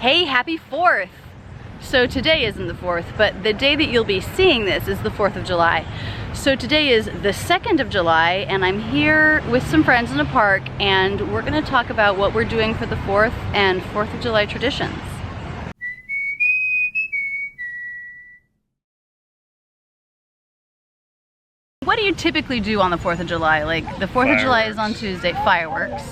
Hey, happy 4th! So today isn't the 4th, but the day that you'll be seeing this is the 4th of July. So today is the 2nd of July, and I'm here with some friends in a park, and we're gonna talk about what we're doing for the 4th and 4th of July traditions. What do you typically do on the 4th of July? Like, the 4th of July is on Tuesday, fireworks.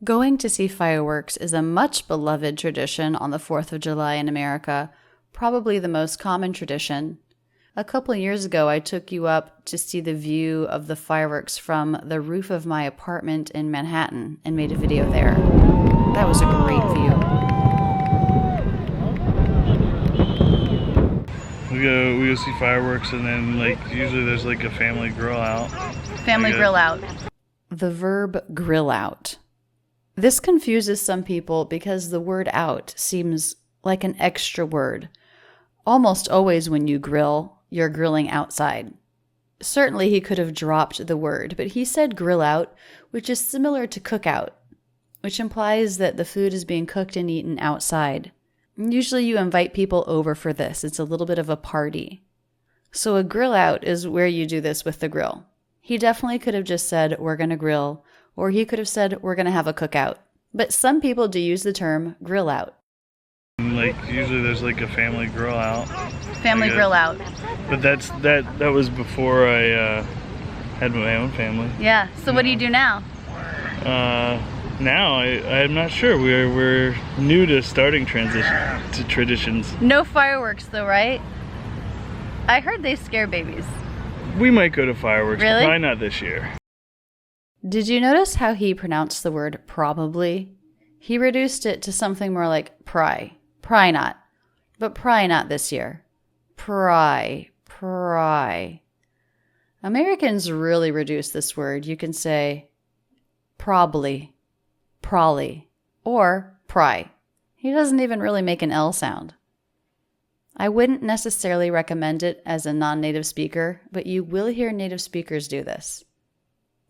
Going to see fireworks is a much beloved tradition on the 4th of July in America, probably the most common tradition. A couple of years ago, I took you up to see the view of the fireworks from the roof of my apartment in Manhattan and made a video there. That was a great view. We go see fireworks, and then usually there's a family grill out. Family grill out. The verb grill out. This confuses some people because the word out seems like an extra word. Almost always when you grill, you're grilling outside. Certainly he could have dropped the word, but he said grill out, which is similar to cook out, which implies that the food is being cooked and eaten outside. Usually you invite people over for this. It's a little bit of a party. So a grill out is where you do this with the grill. He definitely could have just said, we're going to grill, or he could have said, we're going to have a cookout. But some people do use the term grill out. Usually there's a family grill out. Family grill out. But that was before I had my own family. Yeah. So what do you do now? Now I'm not sure. We're new to starting traditions. No fireworks though, right? I heard they scare babies. We might go to fireworks. Really? Probably not this year. Did you notice how he pronounced the word probably? He reduced it to something more like pry. Pry not. But pry not this year. Pry. Americans really reduce this word. You can say probably, prolly, or pry. He doesn't even really make an L sound. I wouldn't necessarily recommend it as a non-native speaker, but you will hear native speakers do this.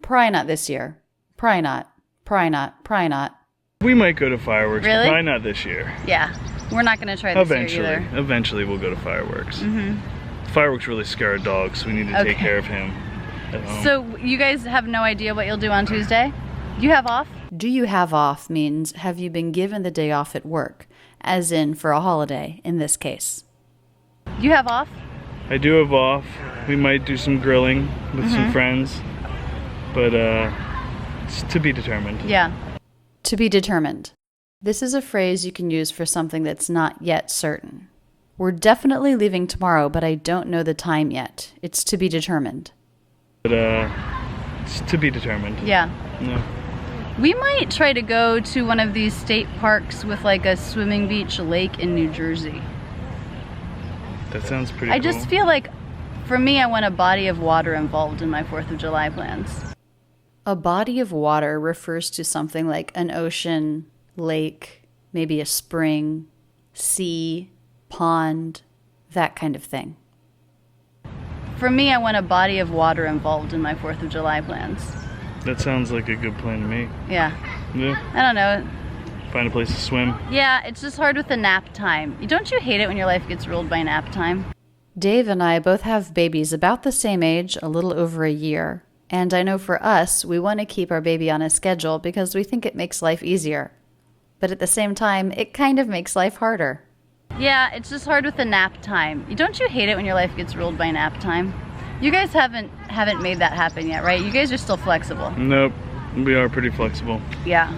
Pry not this year. Pry not. Pry not. Pry not. We might go to fireworks. Really? Probably not this year. Yeah. We're not going to try this year either. Eventually we'll go to fireworks. Fireworks really scare our dog, so we need to take care of him at home. So you guys have no idea what you'll do on Tuesday? Do you have off? Do you have off means have you been given the day off at work, as in for a holiday in this case. Do you have off? I do have off. We might do some grilling with some friends, but it's to be determined. Yeah. To be determined. This is a phrase you can use for something that's not yet certain. We're definitely leaving tomorrow, but I don't know the time yet. It's to be determined. But it's to be determined. Yeah. Yeah. We might try to go to one of these state parks with a swimming beach lake in New Jersey. That sounds pretty I cool. just feel like, for me, I want a body of water involved in my 4th of July plans. A body of water refers to something like an ocean, lake, maybe a spring, sea, pond, that kind of thing. For me, I want a body of water involved in my 4th of July plans. That sounds like a good plan to me. Yeah. Yeah. I don't know. Find a place to swim. Yeah, it's just hard with the nap time. Don't you hate it when your life gets ruled by nap time? Dave and I both have babies about the same age, a little over a year. And I know for us, we want to keep our baby on a schedule because we think it makes life easier. But at the same time, it kind of makes life harder. Yeah, it's just hard with the nap time. Don't you hate it when your life gets ruled by nap time? You guys haven't made that happen yet, right? You guys are still flexible. Nope. We are pretty flexible. Yeah.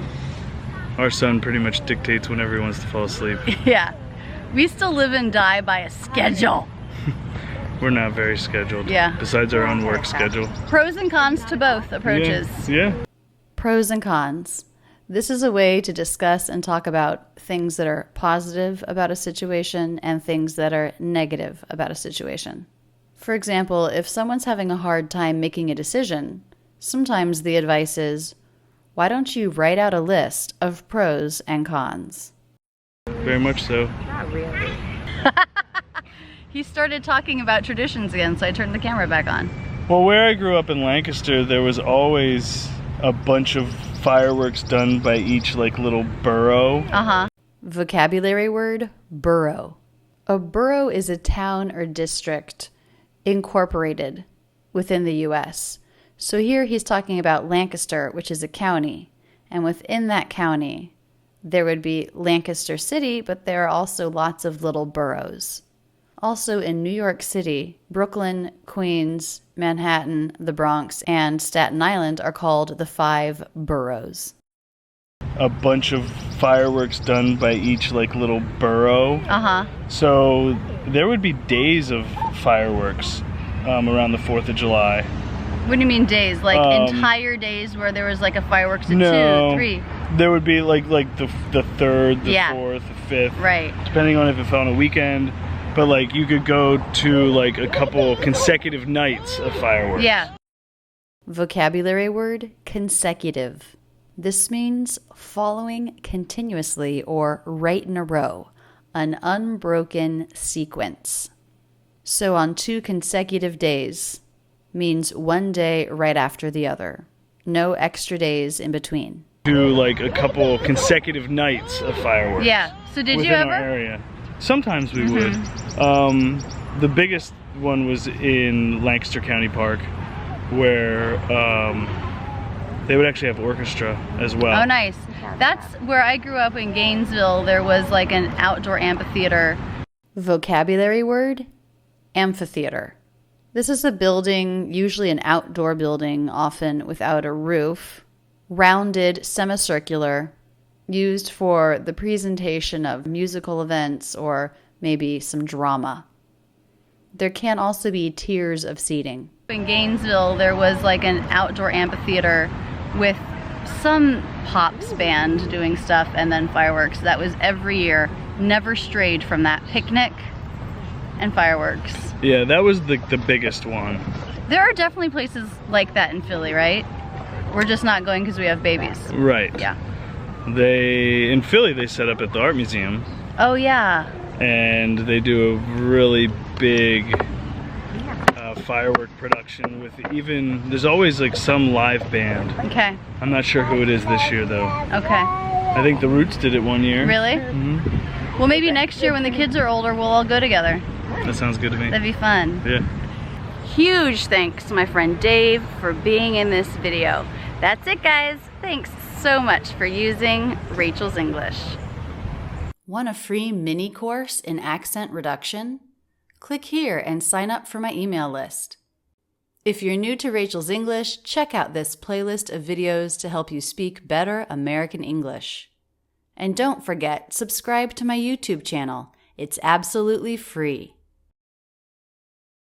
Our son pretty much dictates whenever he wants to fall asleep. Yeah. We still live and die by a schedule. We're not very scheduled. Yeah. Besides our own work schedule. Pros and cons to both approaches. Yeah. Pros and cons. This is a way to discuss and talk about things that are positive about a situation and things that are negative about a situation. For example, if someone's having a hard time making a decision, sometimes the advice is, why don't you write out a list of pros and cons? Very much so. Not really. He started talking about traditions again, so I turned the camera back on. Well, where I grew up in Lancaster, there was always a bunch of fireworks done by each little borough. Uh-huh. Vocabulary word, borough. A borough is a town or district incorporated within the U.S. So here he's talking about Lancaster, which is a county. And within that county, there would be Lancaster City, but there are also lots of little boroughs. Also in New York City, Brooklyn, Queens, Manhattan, the Bronx, and Staten Island are called the 5 boroughs. A bunch of fireworks done by each like little borough. So there would be days of fireworks around the 4th of July. What do you mean days? Like entire days where there was like a fireworks at 2, 3? There would be like the 3rd, the 4th, the 5th. Right. Depending on if it fell on a weekend. But like you could go to like a couple consecutive nights of fireworks. Yeah. Vocabulary word, consecutive. This means following continuously or right in a row, an unbroken sequence. So on 2 consecutive days means one day right after the other. No extra days in between. Do like a couple consecutive nights of fireworks. Yeah. So did you ever? Within our area. Sometimes we would. The biggest one was in Lancaster County Park, where they would actually have orchestra as well. Oh, nice. That's where I grew up in Gainesville. There was like an outdoor amphitheater. Vocabulary word, amphitheater. This is a building, usually an outdoor building, often without a roof, rounded, semicircular, used for the presentation of musical events or maybe some drama. There can also be tiers of seating. In Gainesville, there was like an outdoor amphitheater with some pops band doing stuff and then fireworks. That was every year. Never strayed from that picnic and fireworks. Yeah, that was the biggest one. There are definitely places like that in Philly, right? We're just not going because we have babies. Right. Yeah. In Philly, they set up at the Art Museum. Oh, yeah. And they do a really big firework production with there's always like some live band. Okay. I'm not sure who it is this year though. Okay. I think the Roots did it one year. Really? Mm-hmm. Well, maybe next year when the kids are older, we'll all go together. That sounds good to me. That'd be fun. Yeah. Huge thanks to my friend Dave for being in this video. That's it, guys. Thanks so much for using Rachel's English. Want a free mini course in accent reduction? Click here and sign up for my email list. If you're new to Rachel's English, check out this playlist of videos to help you speak better American English. And don't forget, subscribe to my YouTube channel. It's absolutely free.